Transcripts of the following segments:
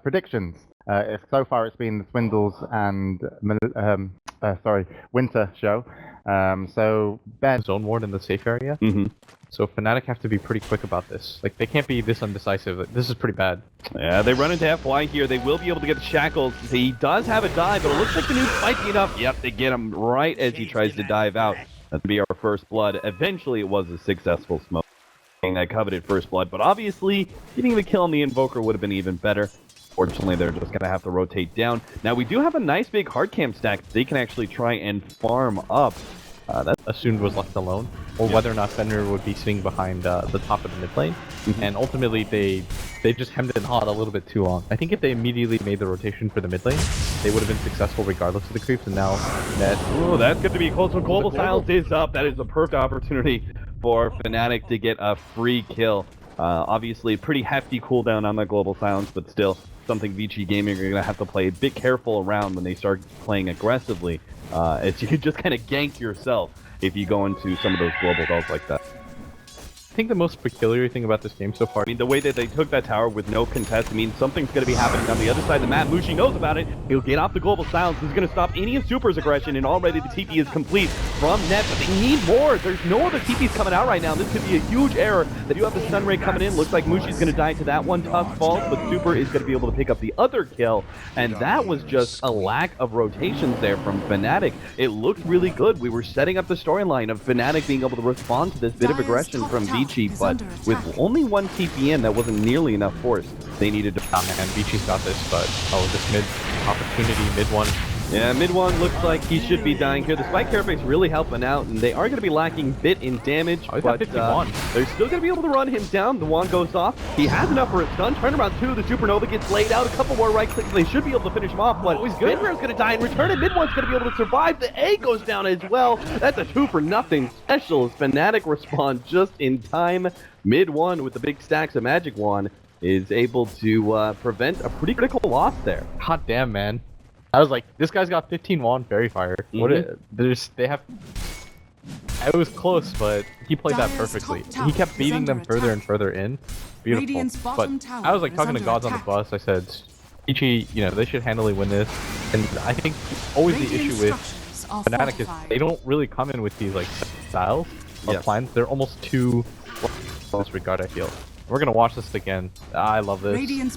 predictions. If so far it's been the Swindles and Winter show. So Ben, zone ward in the safe area. So Fnatic have to be pretty quick about this. Like, they can't be this undecisive. This is pretty bad. Yeah, they run into FY here. They will be able to get the shackles. He does have a dive, but it looks like the nuke might be enough. Yep, they get him right as he tries to dive out. That'll be our first blood. Eventually, it was a successful smoke. That coveted first blood, but obviously, getting the kill on the Invoker would have been even better. Fortunately, they're just going to have to rotate down. Now, we do have a nice big hard camp stack they can actually try and farm up. That assumed was left alone, or whether or not Fenrir would be sitting behind the top of the mid lane. And ultimately, they just hemmed and hawed a little bit too long. I think if they immediately made the rotation for the mid lane, they would have been successful regardless of the creeps, and now that... Oh, that's going to be close. So Global Silence is up. That is a perfect opportunity for Fnatic to get a free kill. Obviously, pretty hefty cooldown on that Global Silence, but still something Vici Gaming are going to have to play a bit careful around when they start playing aggressively. As you just kind of gank yourself if you go into some of those global ults like that. I think the most peculiar thing about this game so far, I mean, the way that they took that tower with no contest, I mean, something's going to be happening on the other side of the map. Mushi knows about it. He'll get off the global silence. He's going to stop any of Super's aggression, and already the TP is complete from Net, but they need more. There's no other TPs coming out right now. This could be a huge error. They do have the stun ray coming in. Looks like Mushi's going to die to that one. Tough falls, but Super is going to be able to pick up the other kill, and that was just a lack of rotations there from Fnatic. It looked really good. We were setting up the storyline of Fnatic being able to respond to this bit of aggression from Vici, but with only one TP in, that wasn't nearly enough force. They needed to... and Vici's got this, but this mid opportunity, mid one. Yeah, mid one looks like he should be dying here. The Spike Carapace really helping out, and they are going to be lacking bit in damage, but they're still going to be able to run him down. The wand goes off. He has enough for a stun. Turnaround 2, the Supernova gets laid out. A couple more right clicks. They should be able to finish him off, but Midran's going to die in return, and mid one's going to be able to survive. The A goes down as well. That's a 2-for-0 special. Fnatic respond just in time. Mid one with the big stacks of Magic Wand is able to prevent a pretty critical loss there. Hot damn, man. I was like, this guy's got 15 wand fairy fire. They have... It was close, but he played that perfectly. He kept beating them further and further in. Beautiful. But I was like talking to gods on the bus. I said, Vici, they should handily win this. And I think always the issue with Fnatic is they don't really come in with these like styles or plans. They're almost too in this regard, I feel. We're gonna watch this again. I love this.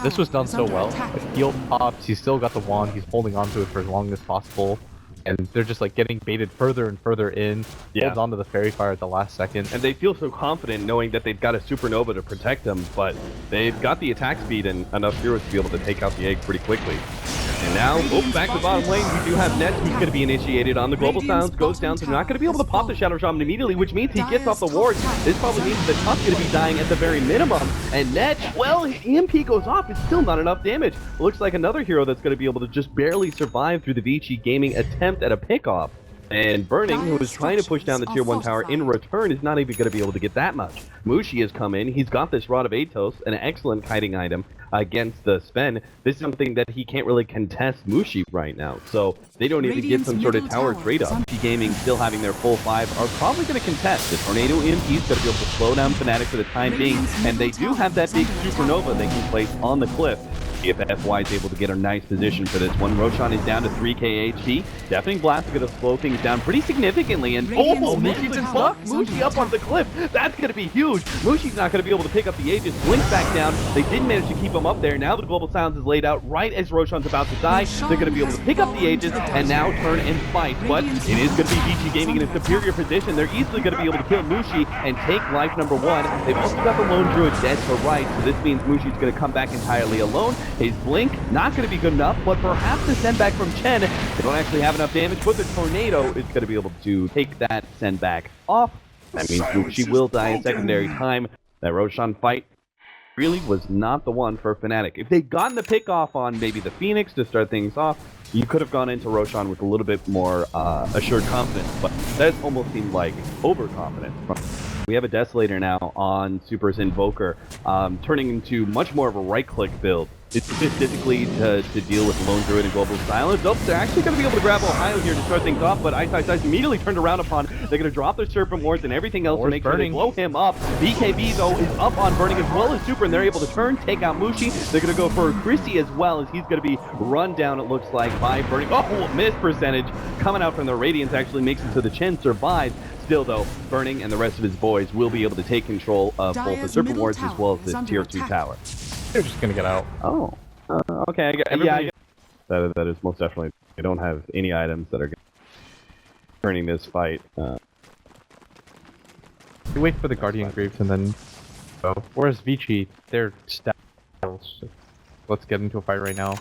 This was done so well. Like, heal pops, he's still got the wand, he's holding on to it for as long as possible. And they're just like getting baited further and further in, holds onto the fairy fire at the last second. And they feel so confident knowing that they've got a supernova to protect them, but they've got the attack speed and enough heroes to be able to take out the egg pretty quickly. And now, back to the bottom lane, we do have Nets who's going to be initiated on the global silence, goes down, so they're not going to be able to pop the Shadow Shaman immediately, which means he gets off the ward. This probably means that Tusk's going to be dying at the very minimum. And Net, well, EMP goes off, it's still not enough damage. Looks like another hero that's going to be able to just barely survive through the Vici Gaming attempt at a pickoff. And Burning, who is trying to push down the tier 1 tower in return, is not even going to be able to get that much. Mushi has come in. He's got this Rod of Atos, an excellent kiting item against the Sven. This is something that he can't really contest Mushi right now. So they don't even get some sort of tower trade-off. Vici Gaming, still having their full 5, are probably going to contest. The Tornado EMP is going to be able to slow down Fnatic for the time being. And they do have that big supernova they can place on the cliff. If FY is able to get a nice position for this one. Roshan is down to 3k HP. Deafening Blast is going to slow things down pretty significantly. And Mushi's been stuck. Mushi up on the cliff. That's going to be huge. Mushi's not going to be able to pick up the Aegis. Blinks back down. They did manage to keep him up there. Now the Global Silence is laid out right as Roshan's about to die. They're going to be able to pick up the Aegis and now turn and fight. But it is going to be Vici Gaming in a superior position. They're easily going to be able to kill Mushi and take life number 1. They've also got the Lone Druid dead to right. So this means Mushi's going to come back entirely alone. His Blink, not going to be good enough, but perhaps the send back from Chen, they don't actually have enough damage, but the Tornado is going to be able to take that send back off. That means she will die in secondary time. That Roshan fight really was not the one for Fnatic. If they'd gotten the pick off on maybe the Phoenix to start things off, you could have gone into Roshan with a little bit more assured confidence, but that almost seemed like overconfidence. We have a Desolator now on Super's Invoker, turning into much more of a right-click build. specifically to deal with Lone Druid and Global Silence. Oh, they're actually going to be able to grab Ohio here to start things off, but Ice immediately turned around upon. They're going to drop their Serpent Wards and everything else to make sure they blow him up. BKB, though, is up on Burning as well as Super, and they're able to take out Mushi. They're going to go for Chrissy as well, as he's going to be run down, it looks like, by Burning. Oh, miss percentage coming out from the Radiance, actually makes it so the Chen survives. Still, though, Burning and the rest of his boys will be able to take control of both the Serpent Wards as well as the Tier 2 tower. They're just going to get out. Oh. Okay, yeah, that is most definitely. They don't have any items that are turning this fight. You wait for the Guardian Graves and then go. Whereas Vici, they're stats. Let's get into a fight right now.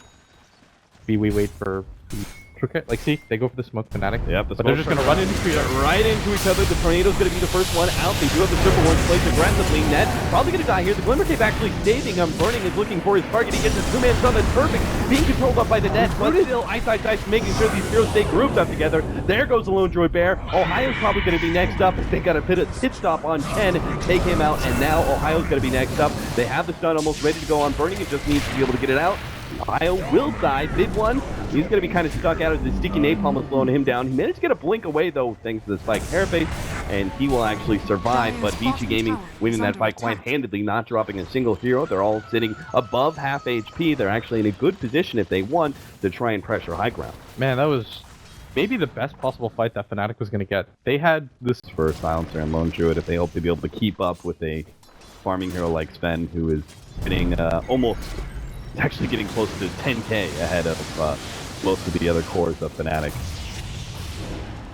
We wait for like, see, they go for the smoke Fnatic. Yep, but they're just gonna run into each other. The Tornado's gonna be the first one out. They do have the Triple Wards placed aggressively. Net probably gonna die here. The Glimmer Cape actually saving him. Burning is looking for his target. He gets his two-man stun. That's perfect. Being controlled up by the Net, but still Ice making sure these heroes stay grouped up together. There goes the Lone Droid Bear. Ohio's probably gonna be next up. They got a pit stop on Chen, take him out, and now Ohio's gonna be next up. They have the stun almost ready to go on Burning. It just needs to be able to get it out. Ohio will die. Mid one, he's going to be kind of stuck out as the sticky napalm is slowing him down. He managed to get a blink away, though, thanks to the spike Hairface, and he will actually survive. But Vici Gaming winning that fight quite handedly, not dropping a single hero. They're all sitting above half HP. They're actually in a good position if they want to try and pressure high ground. Man, that was maybe the best possible fight that Fnatic was going to get. They had this for Silencer and Lone Druid if they hope to be able to keep up with a farming hero like Sven, who is getting almost... actually getting close to 10k ahead of most of the other cores of Fnatic.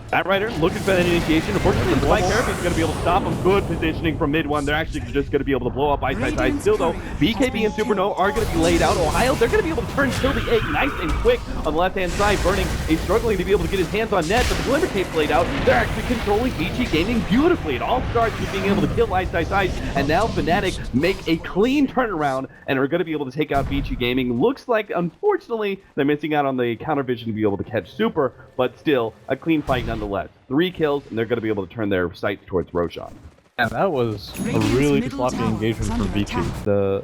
Batrider looking for that initiation. Unfortunately, the Spike Therapy is going to be able to stop him. Good positioning from mid one. They're actually just going to be able to blow up Ice. Still, though, BKB and Supernova are going to be laid out. Ohio, they're going to be able to kill the egg nice and quick on the left-hand side. Burning is struggling to be able to get his hands on Net, but the Glimmer Cape's laid out. They're actually controlling Vici Gaming beautifully. It all starts with being able to kill Ice, and now Fnatic make a clean turnaround and are going to be able to take out Vici Gaming. Looks like, unfortunately, they're missing out on the counter vision to be able to catch Super, but still, a clean fight nonetheless. 3 kills, and they're going to be able to turn their sights towards Roshan. And that was a really sloppy engagement from Vici. The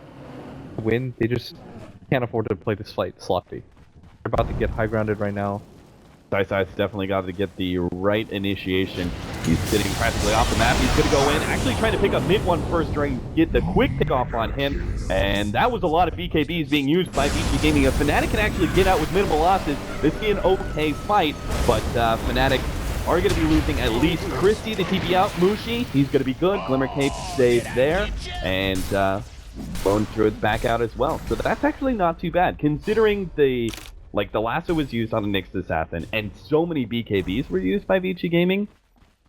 win, they just can't afford to play this fight sloppy. They're about to get high grounded right now. Ice definitely got to get the right initiation. He's sitting practically off the map. He's going to go in, actually trying to pick up mid one first during get the quick pickoff on him. And that was a lot of BKBs being used by Vici Gaming. If Fnatic can actually get out with minimal losses, this will be an okay fight. But Fnatic are going to be losing at least Christy, the TP out. Mushi, he's going to be good. Glimmer Cape stays there. And Lone Druid's back out as well. So that's actually not too bad, considering the lasso was used on a Nyx Assassin, and so many BKBs were used by Vici Gaming.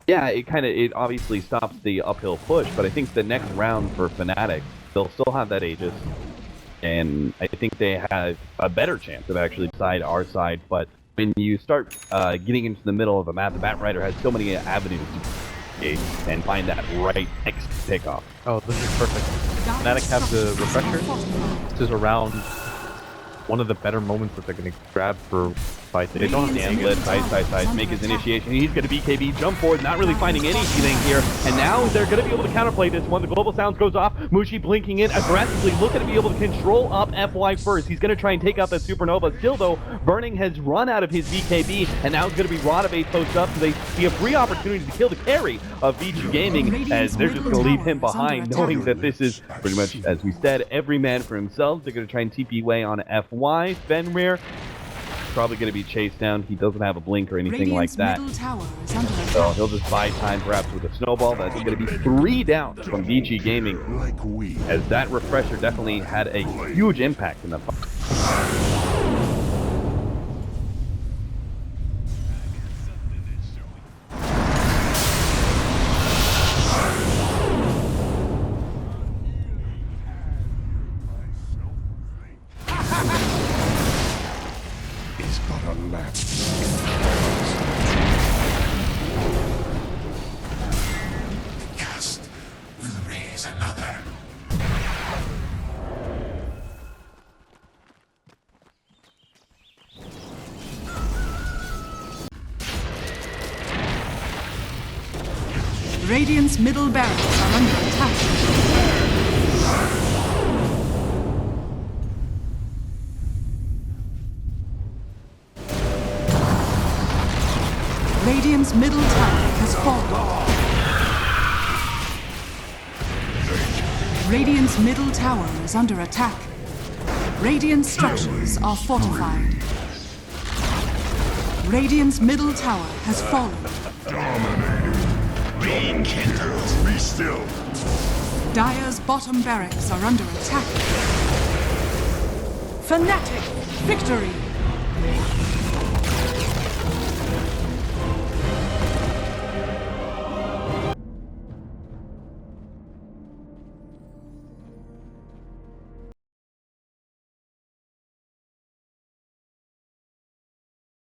Yeah, it obviously stops the uphill push, but I think the next round for Fnatic, they'll still have that Aegis, and I think they have a better chance of actually decide our side. But when you start getting into the middle of a map, the Batrider has so many avenues to engage and find that right next pickoff. Oh, this is perfect. Fnatic have the refresher. This is around one of the better moments that they're going to grab for fight. They don't have the Amulet. Ice make his initiation. He's going to BKB, jump forward, not really finding anything here. And now they're going to be able to counterplay this one. The global sounds goes off. Mushi blinking in aggressively, looking to be able to control up FY first. He's going to try and take out that Supernova. Still, though, Burning has run out of his BKB, and now it's going to be Rodavate post up, so they see a free opportunity to kill the carry of Vici Gaming, as they're just going to leave him behind, knowing that this is pretty much, as we said, every man for himself. They're going to try and TP away on FY. Fenrir probably going to be chased down. He doesn't have a blink or anything like that. So he'll just buy time perhaps with a snowball. That's going to be 3 down from Vici Gaming, as that refresher definitely had a huge impact in the fight. Radiant's middle barracks are under attack. Radiant's middle tower has fallen. Radiant's middle tower is under attack. Radiant structures are fortified. Radiant's middle tower has fallen. Rekindled. Be still. Dire's bottom barracks are under attack. Fnatic victory!